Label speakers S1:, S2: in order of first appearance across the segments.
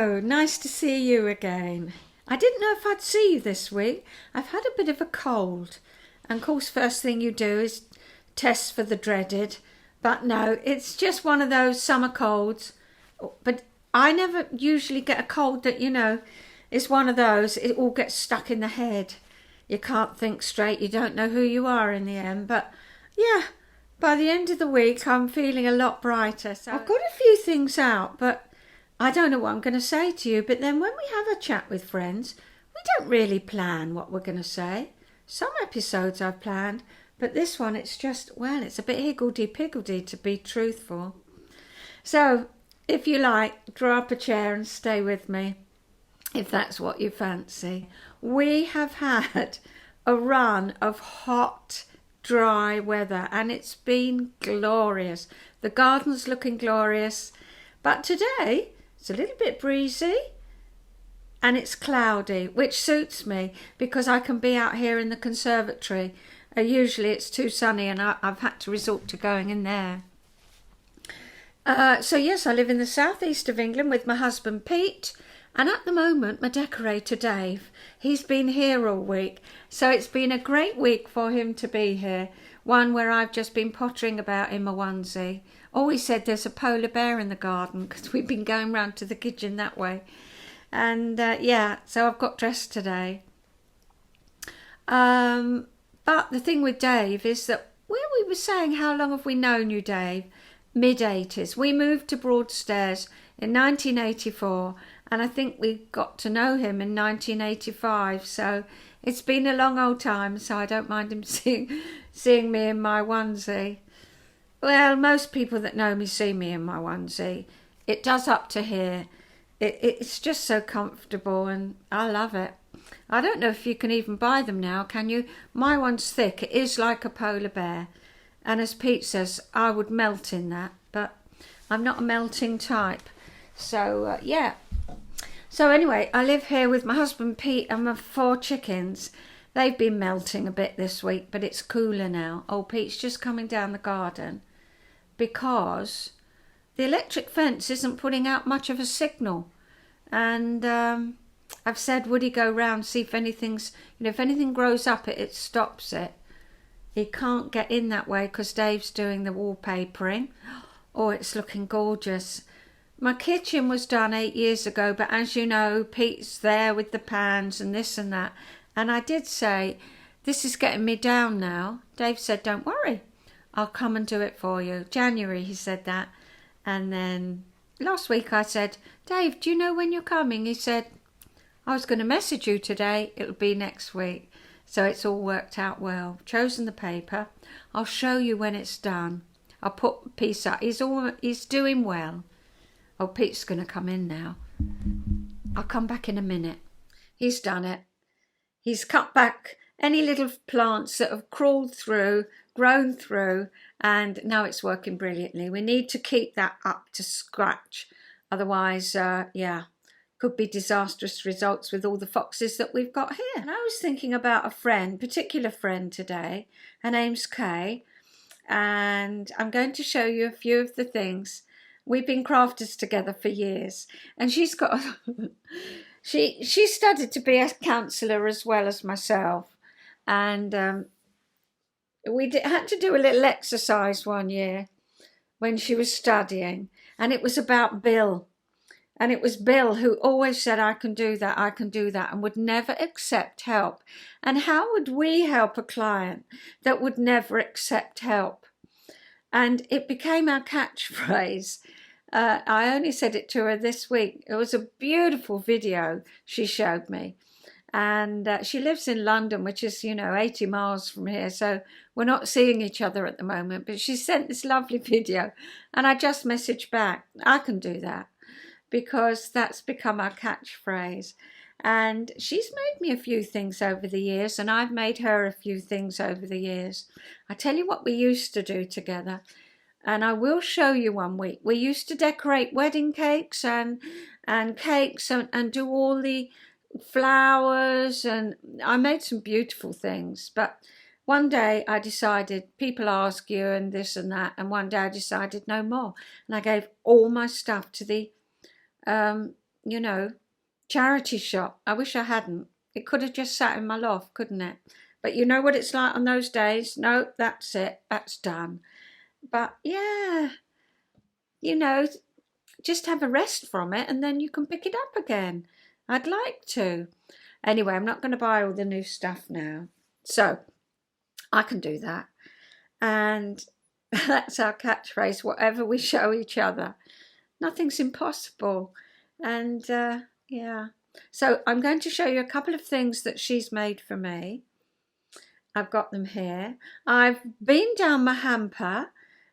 S1: Hello, nice to see you again. I didn't know if I'd see you this week. I've had a bit of a cold, and of course first thing you do is test for the dreaded, but no, it's just one of those summer colds. But I never usually get a cold that, is one of those, it all gets stuck in the head. You can't think straight, you don't know who you are in the end, but yeah, by the end of the week I'm feeling a lot brighter. So I've got a few things out, but I don't know what I'm going to say to you, but then when we have a chat with friends, we don't really plan what we're going to say. Some episodes I've planned, but this one it's just, well, it's a bit higgledy-piggledy to be truthful. So, if you like, draw up a chair and stay with me, if that's what you fancy. We have had a run of hot, dry weather, and it's been glorious. The garden's looking glorious, but today it's a little bit breezy and it's cloudy, which suits me because I can be out here in the conservatory. Usually it's too sunny and I've had to resort to going in there. So yes, I live in the southeast of England with my husband Pete, and at the moment my decorator Dave. He's been here all week, so it's been a great week for him to be here. One where I've just been pottering about in my onesie. Always said there's a polar bear in the garden because we've been going round to the kitchen that way. And yeah, so I've got dressed today. But the thing with Dave is that where we were saying how long have we known you, Dave? Mid-80s. We moved to Broadstairs in 1984 and I think we got to know him in 1985. So it's been a long old time, so I don't mind him seeing me in my onesie. Well, most people that know me see me in my onesie. It does up to here. It's just so comfortable and I love it. I don't know if you can even buy them now, can you? My one's thick. It is like a polar bear. And as Pete says, I would melt in that, but I'm not a melting type. So, yeah. So anyway, I live here with my husband Pete and my 4 chickens. They've been melting a bit this week, but it's cooler now. Old Pete's just coming down the garden because the electric fence isn't putting out much of a signal. And I've said, would he go round, see if anything's, if anything grows up, it stops it. He can't get in that way because Dave's doing the wallpapering. Oh, it's looking gorgeous. My kitchen was done 8 years ago, but as you know, Pete's there with the pans and this and that. And I did say, this is getting me down now. Dave said, don't worry, I'll come and do it for you. January, he said that. And then last week I said, Dave, do you know when you're coming? He said, I was going to message you today. It'll be next week. So it's all worked out well. Chosen the paper. I'll show you when it's done. I'll put a piece up. He's doing well. Oh, Pete's going to come in now. I'll come back in a minute. He's done it. He's cut back any little plants that have crawled through, grown through, and now it's working brilliantly. We need to keep that up to scratch. Otherwise, yeah, could be disastrous results with all the foxes that we've got here. And I was thinking about a particular friend today. Her name's Kay, and I'm going to show you a few of the things. We've been crafters together for years, and she's got she studied to be a counsellor as well as myself, and we had to do a little exercise one year when she was studying, and it was about Bill. And it was Bill who always said, I can do that, and would never accept help. And how would we help a client that would never accept help? And it became our catchphrase. I only said it to her this week. It was a beautiful video she showed me. And she lives in London, which is, 80 miles from here. So we're not seeing each other at the moment. But she sent this lovely video. And I just messaged back, I can do that. Because that's become our catchphrase. And she's made me a few things over the years, and I've made her a few things over the years. I tell you what we used to do together, and I will show you one week. We used to decorate wedding cakes and cakes and do all the flowers, and I made some beautiful things. But one day I decided, people ask you and this and that, and one day I decided no more. And I gave all my stuff to the you know, charity shop. I wish I hadn't. It could have just sat in my loft, couldn't it? But you know what it's like on those days? No, that's it. That's done. But yeah, you know, just have a rest from it and then you can pick it up again. I'd like to. Anyway, I'm not going to buy all the new stuff now. So I can do that. And that's our catchphrase, whatever we show each other. Nothing's impossible. And yeah. So I'm going to show you a couple of things that she's made for me. I've got them here. I've been down my hamper.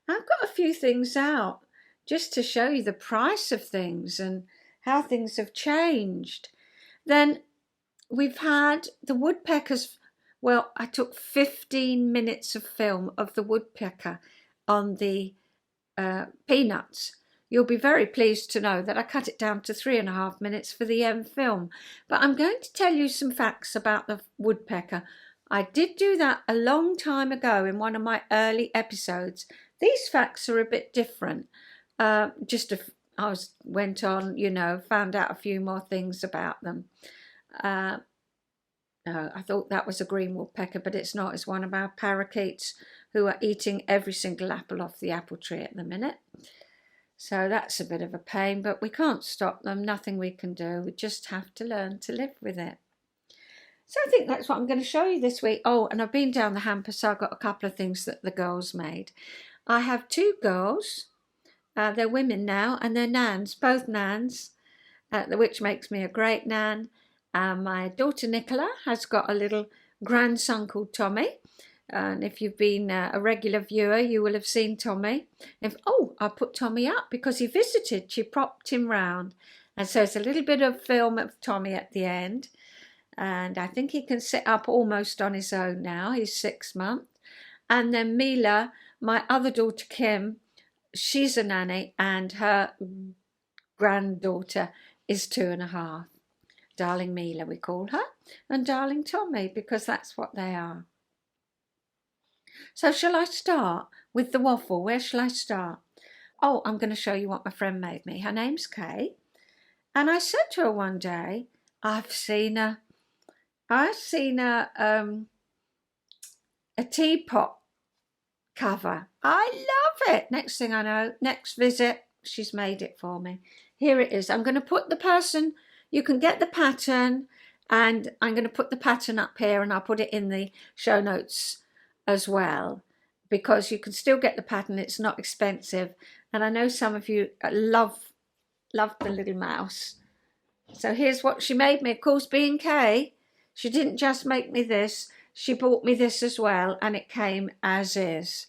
S1: I've got a few things out just to show you the price of things and how things have changed. Then we've had the woodpeckers. Well, I took 15 minutes of film of the woodpecker on the peanuts. You'll be very pleased to know that I cut it down to 3.5 minutes for the end film. But I'm going to tell you some facts about the woodpecker. I did do that a long time ago in one of my early episodes. These facts are a bit different. Went on, you know, found out a few more things about them. No, I thought that was a green woodpecker, but it's not. It's one of our parakeets who are eating every single apple off the apple tree at the minute. So that's a bit of a pain, but we can't stop them. Nothing we can do. We just have to learn to live with it. So I think that's what I'm going to show you this week. Oh, and I've been down the hamper, so I've got a couple of things that the girls made. I have 2 girls. They're women now, and they're nans, both nans, which makes me a great nan. My daughter Nicola has got a little grandson called Tommy. And if you've been a regular viewer, you will have seen Tommy. I put Tommy up because he visited. She propped him round. And so it's a little bit of film of Tommy at the end. And I think he can sit up almost on his own now. He's 6 months. And then Mila, my other daughter Kim, she's a nanny and her granddaughter is 2.5. Darling Mila, we call her. And darling Tommy, because that's what they are. So shall I start with the waffle? Where shall I start? Oh, I'm going to show you what my friend made me. Her name's Kay. And I said to her one day, I've seen a teapot cover. I love it. Next thing I know, next visit, she's made it for me. Here it is. I'm going to put the person, you can get the pattern, and I'm going to put the pattern up here and I'll put it in the show notes as well, because you can still get the pattern. It's not expensive. And I know some of you love the little mouse. So here's what she made me. Of course, being Kay, she didn't just make me this. She bought me this as well, and it came as is.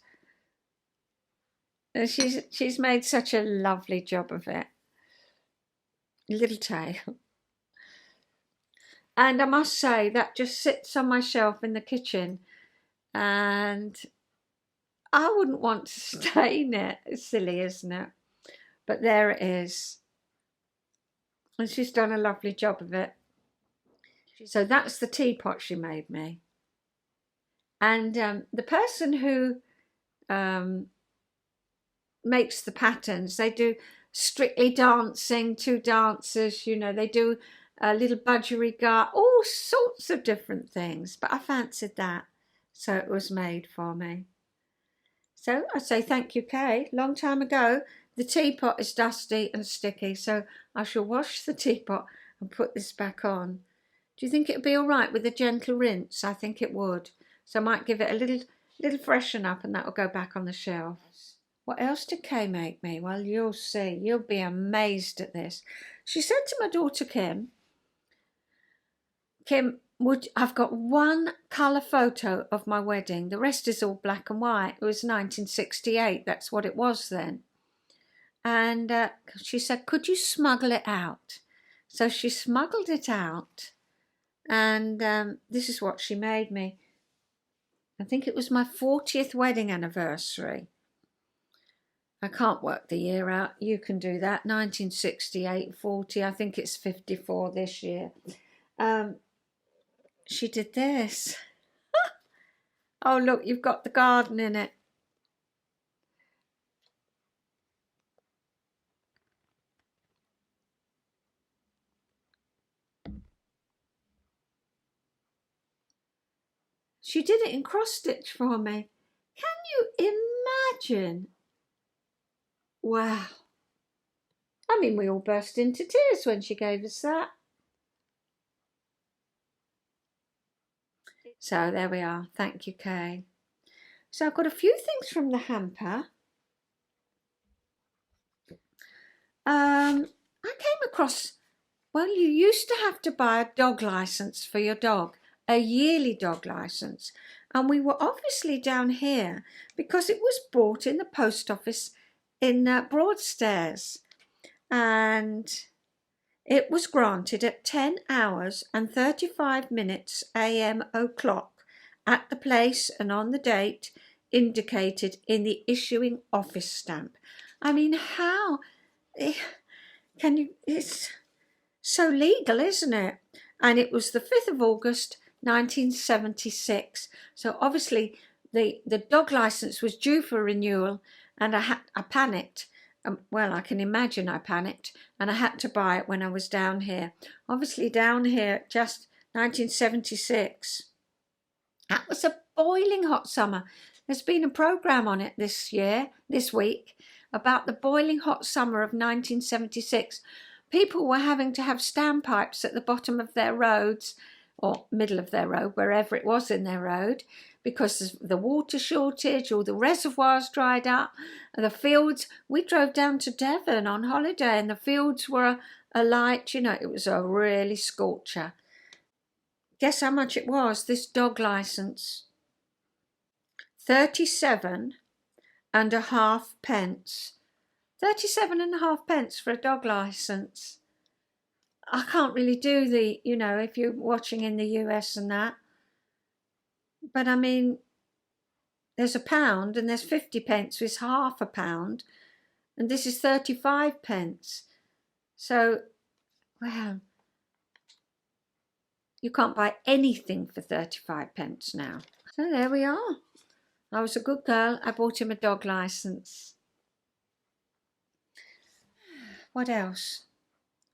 S1: And she's made such a lovely job of it. Little tail. And I must say, that just sits on my shelf in the kitchen. And I wouldn't want to stain it. It's silly, isn't it? But there it is. And she's done a lovely job of it. So that's the teapot she made me. And the person who makes the patterns, they do Strictly Dancing, 2 dancers, you know, they do a little budgerigar, all sorts of different things. But I fancied that. So it was made for me. So I say thank you, Kay. Long time ago. The teapot is dusty and sticky, so I shall wash the teapot and put this back on. Do you think it would be all right with a gentle rinse? I think it would. So I might give it a little freshen up and that will go back on the shelf. What else did Kay make me? Well, you'll see. You'll be amazed at this. She said to my daughter Kim, I've got one colour photo of my wedding. The rest is all black and white. It was 1968. That's what it was then. And she said, could you smuggle it out? So she smuggled it out. And this is what she made me. I think it was my 40th wedding anniversary. I can't work the year out. You can do that. 1968, 40. I think it's 54 this year. She did this. Oh, look, you've got the garden in it. She did it in cross stitch for me. Can you imagine? Wow. I mean, we all burst into tears when she gave us that. So there we are. Thank you, Kay. So I've got a few things from the hamper. I came across, well, you used to have to buy a dog licence for your dog, a yearly dog licence. And we were obviously down here because it was bought in the post office in Broadstairs. And it was granted at 10 hours and 35 minutes AM o'clock at the place and on the date indicated in the issuing office stamp. I mean, how can you, it's so legal, isn't it? And it was the 5th of August 1976. So obviously the dog licence was due for renewal, and I panicked. Well, I can imagine I panicked, and I had to buy it when I was down here. Obviously down here, just 1976. That was a boiling hot summer. There's been a programme on it this week, about the boiling hot summer of 1976. People were having to have standpipes at the bottom of their roads, or middle of their road, wherever it was in their road, because of the water shortage, all the reservoirs dried up, and the fields. We drove down to Devon on holiday, and the fields were alight. You know, it was a really scorcher. Guess how much it was, this dog licence? 37 and a half pence. 37 and a half pence for a dog licence. I can't really do the, you know, if you're watching in the US and that. But I mean, there's £1 and there's 50 pence, which is half a pound. And this is 35 pence. So, well, you can't buy anything for 35 pence now. So there we are. I was a good girl. I bought him a dog licence. What else?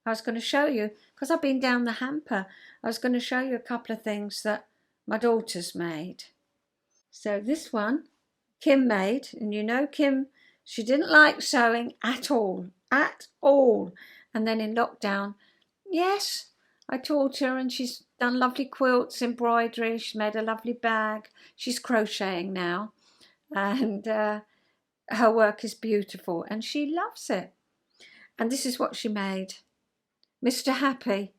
S1: I was going to show you, because I've been down the hamper, I was going to show you a couple of things that my daughter's made. So this one, Kim made, and you know Kim, she didn't like sewing at all. And then in lockdown, yes, I taught her, and she's done lovely quilts, embroidery, she's made a lovely bag. She's crocheting now, and her work is beautiful, and she loves it. And this is what she made. Mr. Happy.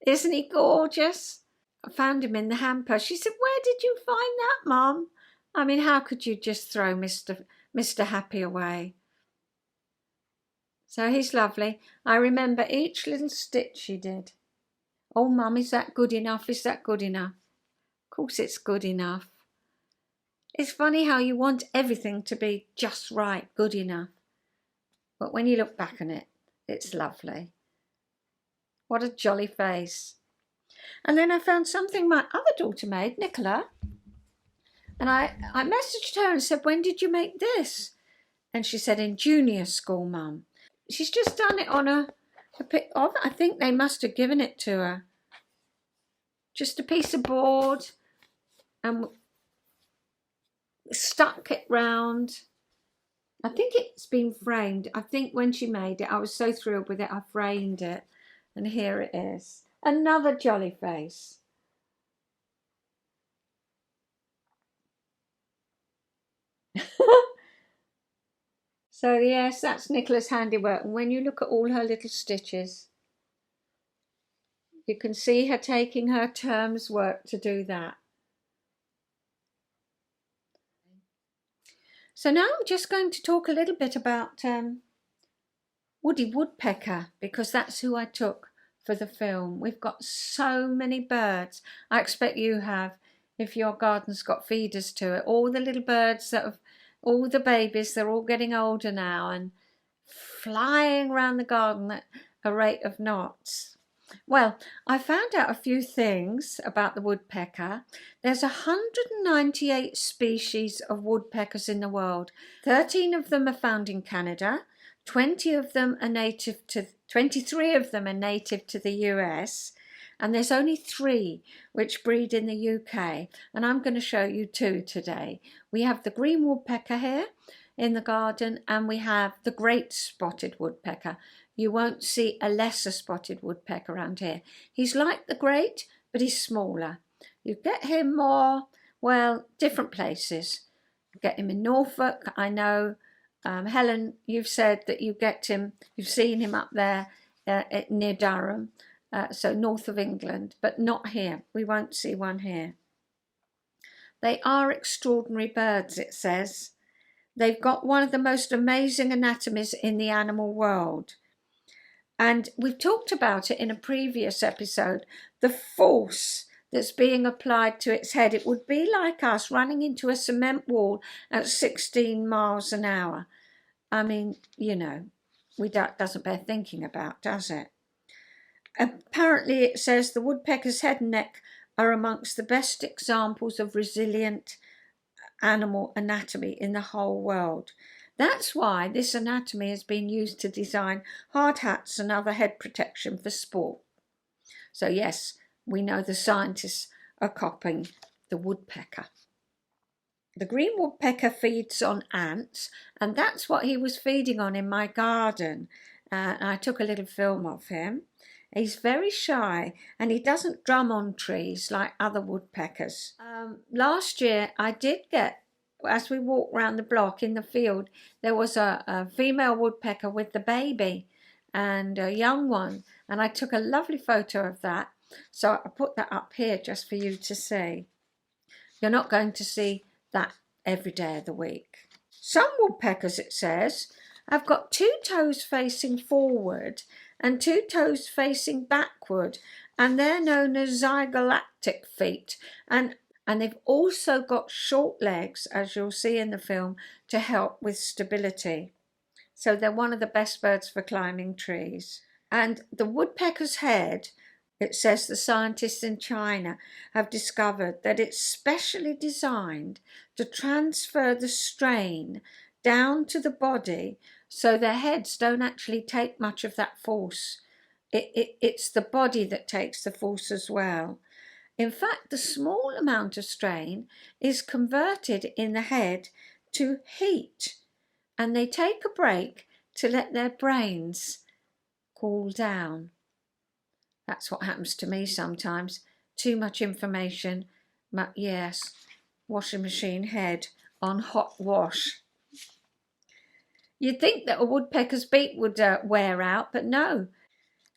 S1: Isn't he gorgeous? I found him in the hamper. She said, "Where did you find that, Mum?" I mean, how could you just throw Mr. Happy away? So he's lovely. I remember each little stitch she did. Oh, Mum, is that good enough? Is that good enough? Of course it's good enough. It's funny how you want everything to be just right, good enough. But when you look back on it, it's lovely. What a jolly face. And then I found something my other daughter made, Nicola. And I messaged her and said, "When did you make this?" And she said, "In junior school, Mum." She's just done it on a bit of, I think they must have given it to her. Just a piece of board, and stuck it round. I think it's been framed. I think when she made it, I was so thrilled with it, I framed it. And here it is. Another jolly face. So yes, that's Nicola's handiwork. And when you look at all her little stitches, you can see her taking her term's work to do that. So now I'm just going to talk a little bit about Woody Woodpecker, because that's who I took for the film. We've got so many birds. I expect you have, if your garden's got feeders to it. All the little birds that have, all the babies, they're all getting older now and flying around the garden at a rate of knots. Well, I found out a few things about the woodpecker. There's 198 species of woodpeckers in the world. 13 of them are found in Canada. 23 of them are native to the US, and there's only 3 which breed in the UK, and I'm going to show you 2 today. We have the green woodpecker here in the garden, and we have the great spotted woodpecker. You won't see a lesser spotted woodpecker around here. He's like the great, but he's smaller. You get him more, well, different places. You get him in Norfolk, I know. Helen, you've said that you get him, you've seen him up there near Durham, so north of England, but not here. We won't see one here. They are extraordinary birds, it says. They've got one of the most amazing anatomies in the animal world. And we've talked about it in a previous episode, the force that's being applied to its head. It would be like us running into a cement wall at 16 miles an hour. I mean, you know, doesn't bear thinking about, does it? Apparently, it says the woodpecker's head and neck are amongst the best examples of resilient animal anatomy in the whole world. That's why this anatomy has been used to design hard hats and other head protection for sport. So yes, we know the scientists are copying the woodpecker. The green woodpecker feeds on ants, and that's what he was feeding on in my garden. I took a little film of him. He's very shy, and he doesn't drum on trees like other woodpeckers. Last year, I did get, as we walked around the block in the field, there was a female woodpecker with the baby and a young one, and I took a lovely photo of that. So I put that up here just for you to see. You're not going to see that every day of the week. Some woodpeckers, it says, have got 2 toes facing forward and 2 toes facing backward, and they're known as zygolactic feet. And they've also got short legs, as you'll see in the film, to help with stability. So they're one of the best birds for climbing trees. And the woodpecker's head, it says the scientists in China have discovered that it's specially designed to transfer the strain down to the body, so their heads don't actually take much of that force. It's the body that takes the force as well. In fact, the small amount of strain is converted in the head to heat, and they take a break to let their brains cool down. That's what happens to me sometimes. Too much information. Yes, washing machine head on hot wash. You'd think that a woodpecker's beak would wear out, but no.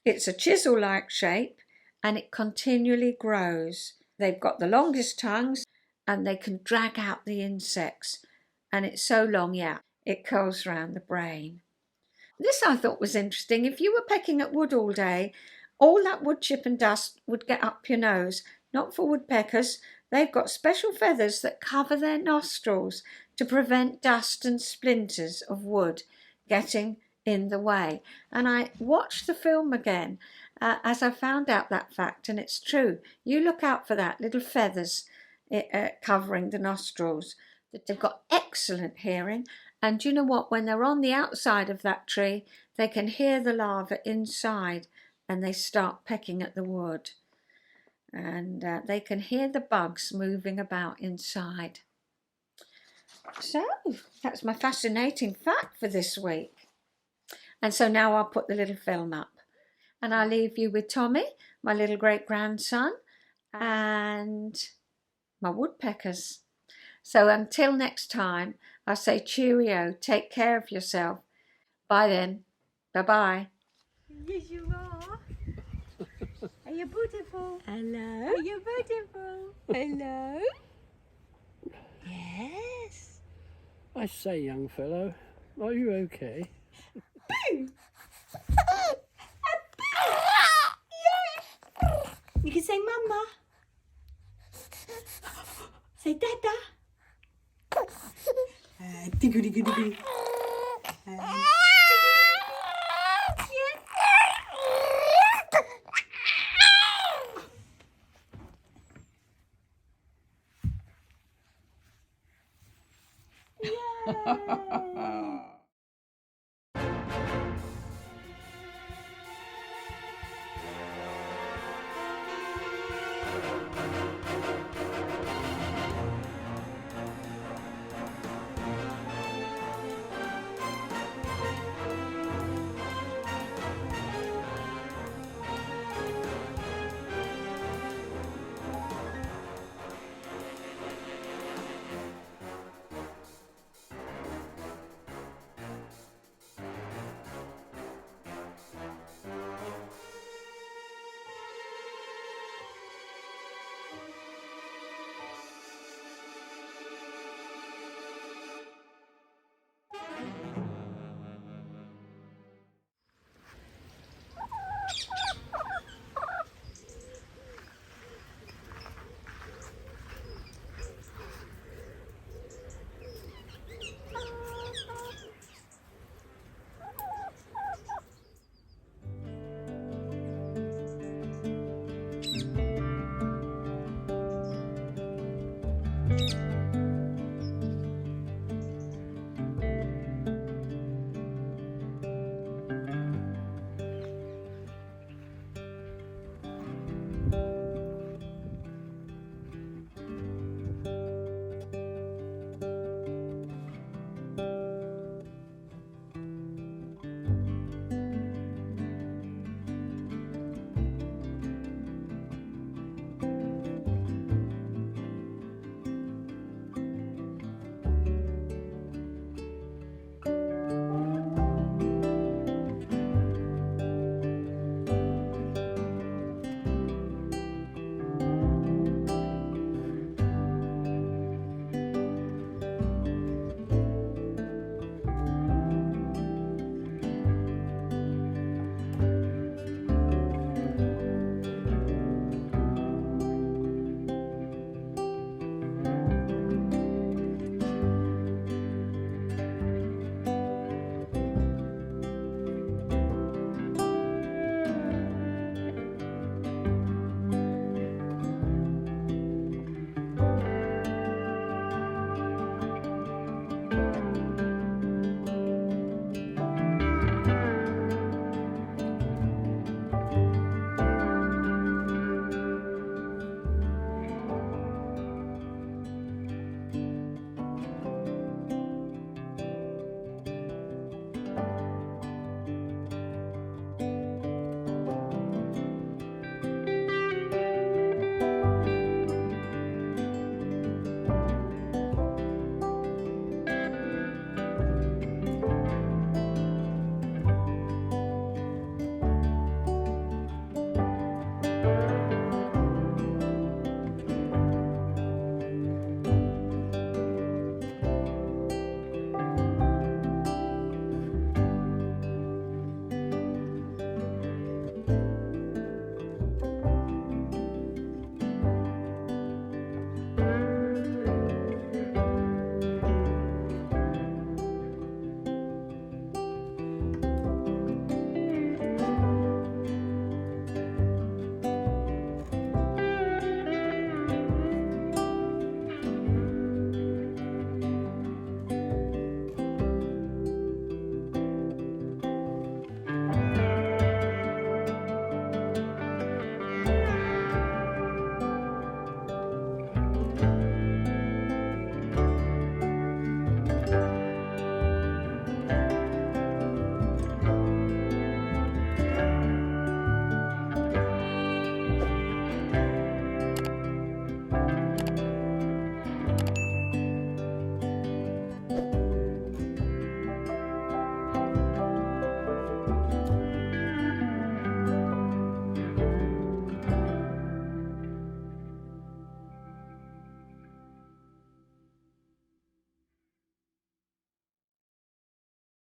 S1: It's a chisel-like shape, and it continually grows. They've got the longest tongues, and they can drag out the insects. And it's so long, yeah, it curls round the brain. This I thought was interesting. If you were pecking at wood all day, all that wood chip and dust would get up your nose. Not for woodpeckers. They've got special feathers that cover their nostrils to prevent dust and splinters of wood getting in the way. And I watched the film again as I found out that fact, and it's true. You look out for that, little feathers covering the nostrils. They've got excellent hearing, and do you know what? When they're on the outside of that tree, they can hear the larvae inside, and they start pecking at the wood. And they can hear the bugs moving about inside. So that's my fascinating fact for this week. And so now I'll put the little film up, and I'll leave you with Tommy, my little great-grandson, and my woodpeckers. So until next time, I say cheerio, take care of yourself. Bye then. Bye-bye.
S2: Yes, you are. Are you beautiful? Hello. Are you beautiful? Hello. Yes.
S3: I say, young fellow, are you okay?
S2: Boo! Yes. You can say mama. Say dada. Diggy. Yeah. Yay.